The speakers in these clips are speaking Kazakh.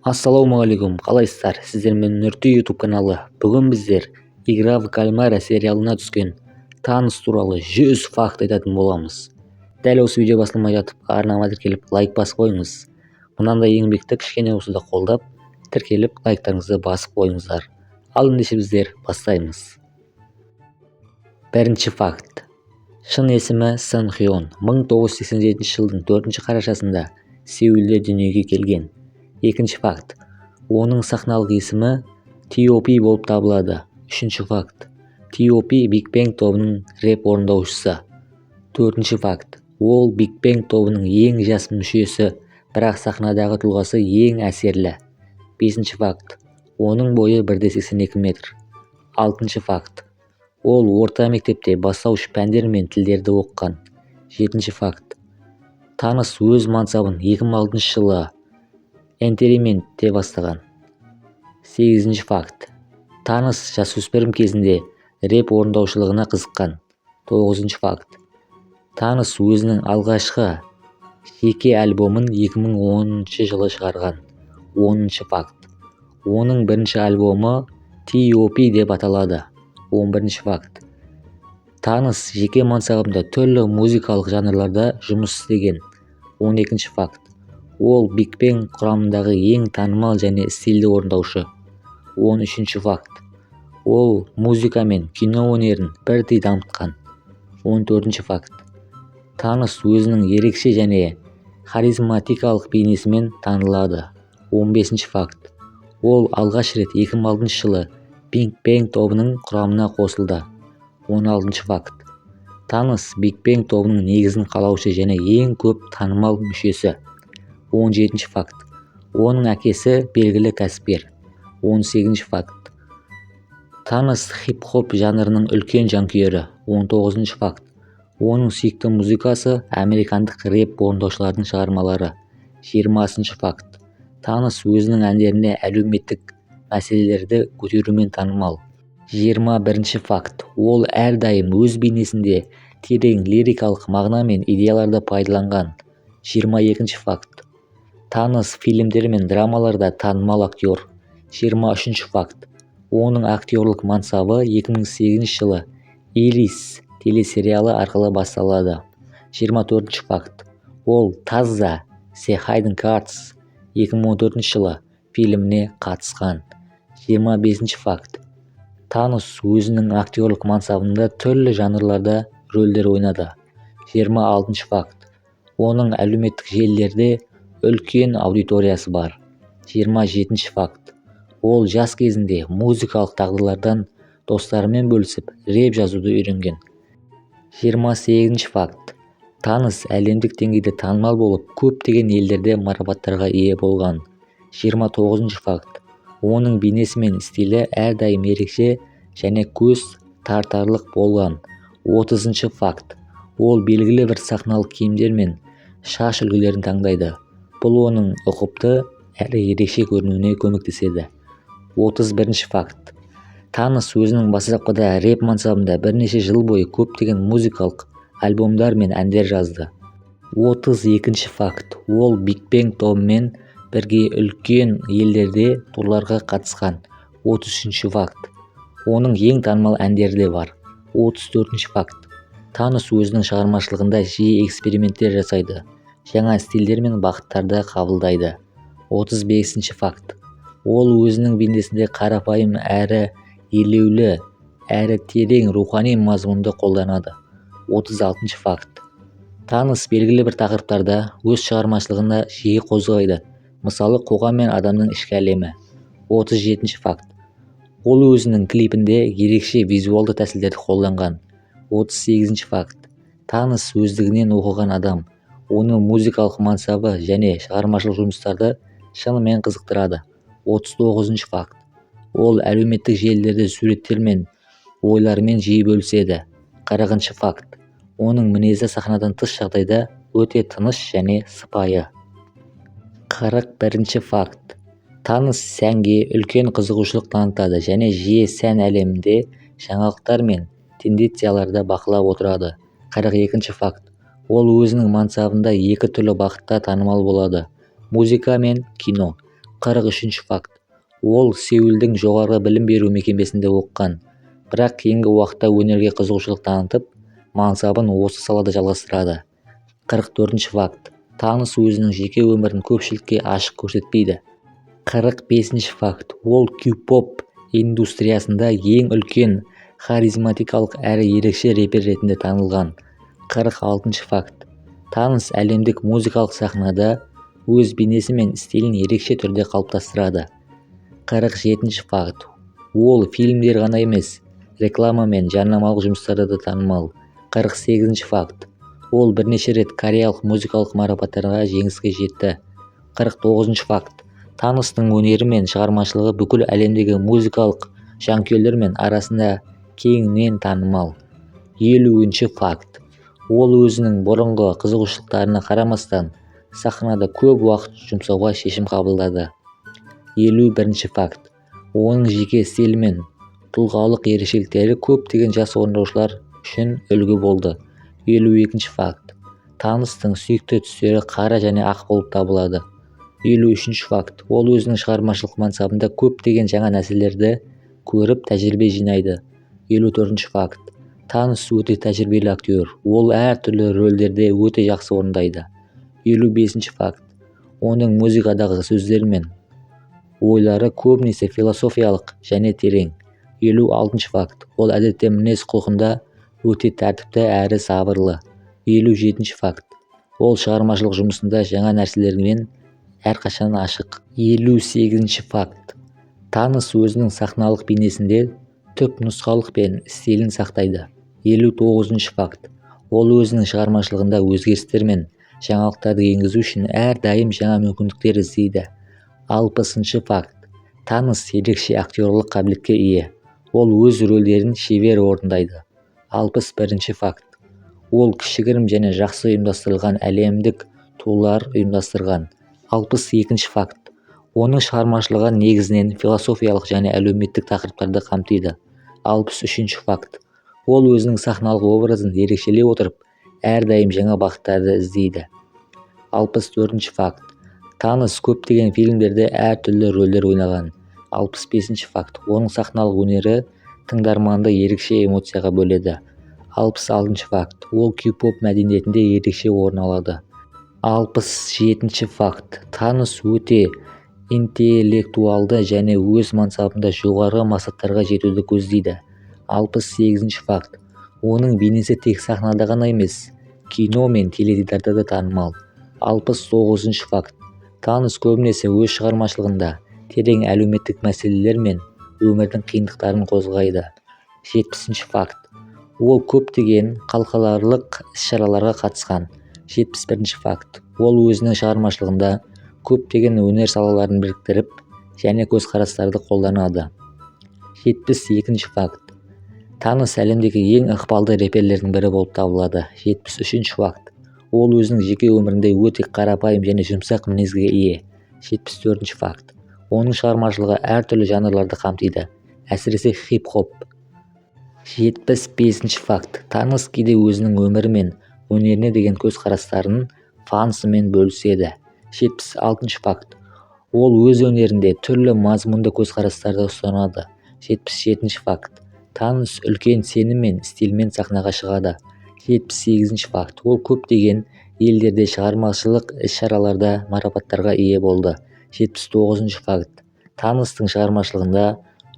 Ассалаумағалейкум, қалайсыздар? Сіздермен Нұрти YouTube каналы. Бүгін біздер «Игра в кальмара» сериалына түскен таныс туралы 100 факт айтатын боламыз. Дәл осы видео басылмай жатып, арнама тіркеліп лайк басып қойыңыз. Мынандай еңбекті кішкене болса да қолдап, тіркеліп лайктарыңызды басып қойыңыздар. Ал ендеше біздер бастаймыз. Бірінші факт. Шын есімі Сын Хён. 1987 жылдың 4 қарашасында Сеулде дүниеге келген. Екінші факт. Оның сахналық есімі T.O.P болып табылады. Үшінші факт. T.O.P Big Bang тобының рэп орындаушысы. Төртінші факт. Ол Big Bang тобының ең жас мүшесі, бірақ сахнадағы тұлғасы ең әсерлі. Бесінші факт. Оның бойы 1,82 метр. Алтыншы факт. Ол орта мектепте бастауыш пәндер мен тілдерді оқыған. Жетінші факт. Таныс өз мансабын 2006 жылы Entertainment'те бастаған. Сегізінші факт. Таныс жасөспірім кезінде рэп орындаушылығына қызыққан. Тоғызыншы факт. Таныс өзінің алғашқы жеке альбомын 2010 жылы шығарған. Оныншы факт. Оның бірінші альбомы T.O.P деп аталады. 11-ші факт. Таныс жеке мансабында түрлі музыкалық жанрларда жұмыс істеген. 12-ші факт. Ол Big Bang құрамындағы ең танымал және стильді орындаушы. 13-ші факт. Ол музыка мен кино өнерін бірдей дамытқан. 14-ші факт. Таныс өзінің ерекше және харизматикалық бейнесімен танылады. 15-ші факт. Ол алғаш рет 2006 жылы Big Bang тобының құрамына қосылды. 16-ші факт. Таныс Big Bang тобының негізін қалаушы және ең көп танымал мүшесі. 17-ші факт. Оның әкесі белгілі кәсіпкер. 18-ші факт. Таныс хип-хоп жанрының үлкен жанкүйері. 19-ші факт. Оның сүйікті музыкасы американдық рэп орындаушылардың шығармалары. 20-ші факт. Таныс өзінің әндеріне әлеуметтік мәселелерді көтерумен танымал. 21-ші факт. Ол әрдайым өз бейнесінде терең лирикалық мағына мен идеяларды пайдаланған. 22-ші факт. Таныс фильмдер мен драмаларда танымал актер. 23-ші факт. Оның актерлік мансабы 2008 жылы Элис телесериалы арқылы басталады. 24-ші факт. Ол таза The Hidden Cards 2014 жылы фильміне қатысқан. 25-ші факт. Таныс өзінің актерлік мансабында түрлі жанрларда рөлдер ойнады. 26-ші факт. Оның әлеуметтік желілерде үлкен аудиториясы бар. 27-ші факт. Ол жас кезінде музыкалық дағдылардан достарымен бөлісіп, рэп жазуды үйренген. 28-ші факт. Таныс әлемдік деңгейде танымал болып, көптеген елдерде марапаттарға ие болған. 29-ші факт. Оның бейнесі мен стилі әрдайым ерекше және көз тартарлық болған. 30-ші факт. Ол белгілі бір сахналық киімдер мен шаш үлгілерін таңдайды. Бұл оның ұқыпты әрі ерекше көрінуіне көмектеседі. 31-ші факт. Таныс өзінің бастапқыда рэп мансабында бірнеше жыл бойы көптеген музыкалық альбомдар мен әндер жазды. 32-ші факт. Ол Big Bang тобымен бірге үлкен елдерде турларға қатысқан. 33-ші факт. Оның ең танымал әндері де бар. 34-ші факт. Таныс өзінің шығармашылығында жиі эксперименттер жасайды. Жаңа стильдер мен бағыттарды қабылдайды. 35-ші факт. Ол өзінің бейнесінде қарапайым әрі елеулі, әрі терең рухани мазмұнды қолданады. 36-ші факт. Таныс белгілі бір тақырыптарда өз шығармашылығында жиі қозғайды. Мысалы, қоғам мен адамның ішкі әлемі. 37-ші факт. Ол өзінің клипінде ерекше визуалды тәсілдерді қолданған. 38-ші факт. Таныс өздігінен оқыған адам. Оны музыкалық мансабы және шығармашылық жұмыстарды шынымен қызықтырады. 39-ші факт. Ол әлеуметтік желілерде суреттер мен ойларымен жиі бөліседі. 40-ші факт. Оның мінезі сахнадан тыс жағдайда өте тыныш және сыпайы. 41-ші факт. Таныс сәнге үлкен қызығушылық танытады және жиі сән әлемінде жаңалықтар мен тенденцияларды бақылап отырады. 42-ші факт. Ол өзінің мансабында екі түрлі бағытта танымал болады: музыка мен кино. 43 факт. Ол Сеулдің жоғарғы білім беру мекемесінде оқыған, бірақ кейінгі уақытта өнерге қызығушылық танытып, мансабын осы салада жалғастырады. 44 факт. Таныс өзінің жеке өмірін көпшілікке ашық көрсетпейді. 45 факт. Ол K-pop индустриясында ең үлкен харизматикалық әрі ерекше рэпер ретінде танылған. 46 факт. Таныс әлемдік музыкалық сахнада өз бейнесі мен стилін ерекше түрде қалыптастырады. 47 факт. Ол фильмдер ғана емес, реклама мен жарнамалық жұмыстарда да танымал. 48 факт. Ол бірнеше рет кореялық музыкалық марапаттарға жеңіске жетті. 49 факт. Таныстың өнері мен шығармашылығы бүкіл әлемдегі музыкалық жанкүйерлер мен арасында кеңінен танымал. 50 факт. Ол өзінің бұрынғы қызығушылықтарына қарамастан сахнада көп уақыт жұмсауға шешім қабылдады. 51 факт. Оның жеке стилі мен тұлғалық ерекшеліктері көптеген жас орындаушылар үшін үлгі болды. 52 факт. Таныстың сүйікті түстері қара және ақ болып табылады. 53 факт. Ол өзінің шығармашылық мансабында көптеген жаңа нәрселерді көріп тәжірибе жинайды. 54 факт. Таныс өте тәжірибелі актер. Ол әртүрлі рөлдерде өте жақсы орындайды. 55 факт. Оның музыкадағы сөздері мен ойлары көбінесе философиялық және терең. 56 факт. Ол әдетте мінез құлқында өте тәртіпті әрі сабырлы. 57 факт. Ол шығармашылық жұмысында жаңа нәрселермен әрқашан ашық. 58 факт. Таныс өзінің сахналық бейнесінде түп нұсқалық пен стилін сақтайды. 59 факт. Ол өзінің шығармашылығында өзгерістер мен жаңалықтарды енгізу үшін әрдайым жаңа мүмкіндіктер іздейді. 60 факт. Таныс ерекше актерлық қабілетке ие. Ол өз рөлдерін шебер орындайды. 61 факт. Ол кішігірім және жақсы ұйымдастырылған әлемдік турлар ұйымдастырған. 62 факт. Оның шығармашылығы негізінен философиялық және әлеуметтік тақырыптарды қамтиды. 63 факт. Ол өзінің сахналық образын ерекшелей отырып, әрдайым жаңа бағыттарды іздейді. 64 факт. Таныс көптеген фильмдерде әртүрлі рөлдер ойнаған. 65 факт. Оның сахналық өнері тыңдарманды ерекше эмоцияға бөледі. 66 факт. Ол K-pop мәдениетінде ерекше орын алады. 67 факт. Таныс өте интеллектуалды және өз мансабында жоғары мақсаттарға жетуді көздейді. 68 факт. Оның бейнесі тек сахнада ғана емес, кино мен теледидарда да танымал. 69 факт. Таныс көбінесе өз шығармашылығында терең әлеуметтік мәселелер мен өмірдің қиындықтарын қозғайды. 70 факт. Ол көптеген халықаралық іс-шараларға қатысқан. 71 факт. Ол өзінің шығармашылығында көптеген өнер салаларын біріктіріп және көзқарастарды қолданады. 72 факт. Таныс әлемдегі ең ықпалды рэперлердің бірі болып табылады. 73 факт. Ол өзінің жеке өмірінде өте қарапайым және жұмсақ мінезге ие. 74 факт. Оның шығармашылығы әртүрлі жанрларды қамтиды, әсіресе хип-хоп. 75 факт. Таныс кейде өзінің өмірі мен өнеріне деген көзқарастарын фанысымен бөліседі. 76 факт. Ол өз өнерінде түрлі мазмұнды көзқарастарды ұстанады. 77 факт. Таныс үлкен сенім мен стильмен сахнаға шығады. 78 факт. Ол көптеген елдерде шығармашылық іс-шараларда марапаттарға ие болды. 79 факт. Таныстың шығармашылығында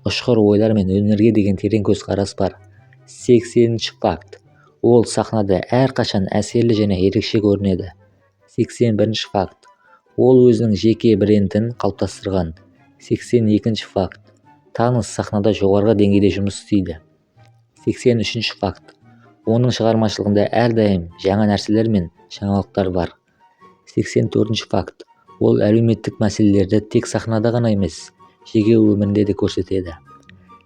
ұшқыр ойлар мен өнерге деген терең көзқарас бар. 80 факт. Ол сахнада әрқашан әсерлі және ерекше көрінеді. 81 факт. Ол өзінің жеке брендін қалыптастырған. 82 факт. Таныс сахнада жоғарғы деңгейде жұмыс істейді. 83 факт. Оның шығармашылығында әрдайым жаңа нәрселер мен жаңалықтар бар. 84 факт. Ол әлеуметтік мәселелерді тек сахнада ғана емес, жеке өмірінде де көрсетеді.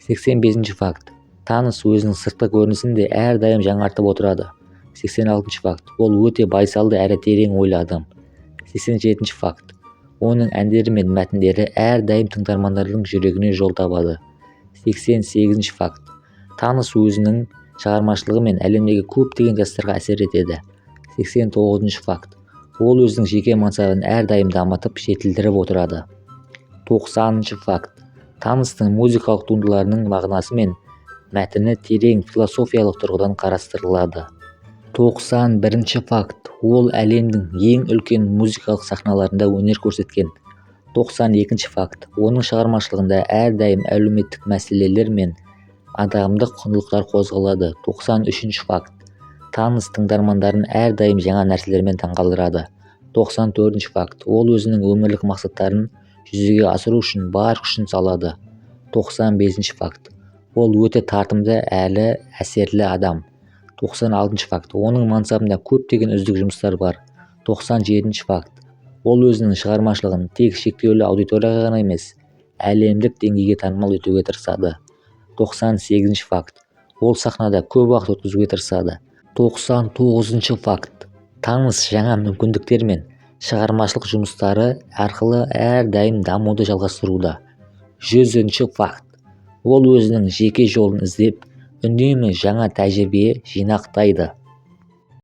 85 факт. Таныс өзінің сыртқы көрінісін де әрдайым жаңартып отырады. 86 факт. Ол өте байсалды әрі терең ойлы адам. 87 факт. Оның әндері мен мәтіндері әрдайым тыңдармандардың жүрегіне жол табады. 88 факт. Таныс өзінің шығармашылығы мен әлемдегі көптеген жастарға әсер етеді. 89 факт. Ол өзінің жеке мансабын әрдайым дамытып жетілдіріп отырады. 90 факт. Таныстың музыкалық туындыларының мағынасы мен мәтіні терең философиялық тұрғыдан қарастырылады. 91 факт. Ол әлемнің ең үлкен музыкалық сахналарында өнер көрсеткен. 92 факт. Оның шығармашылығында әрдайым әлеуметтік мәселелер мен адамдық құндылықтар қозғалады. 93 факт. Таныс тыңдармандарын әрдайым жаңа нәрселермен таңғалдырады. 94 факт. Ол өзінің өмірлік мақсаттарын жүзеге асыру үшін бар күшін салады. 95 факт. Ол өте тартымды әрі әсерлі адам. 96 факт. Оның мансабында көптеген үздік жұмыстар бар. 97 факт. Ол өзінің шығармашылығын тек шектеулі аудиторияға ғана емес, әлемдік деңгейге танымал етуге тырысады. 98 факт. Ол сахнада көп уақыт өткізуге тырысады. 99 факт. Таныс жаңа мүмкіндіктер мен шығармашылық жұмыстары арқылы әрдайым дамуды жалғастыруда. 100 факт. Ол өзінің жеке жолын іздеп, үнемі жаңа тәжірибе жинақтайды.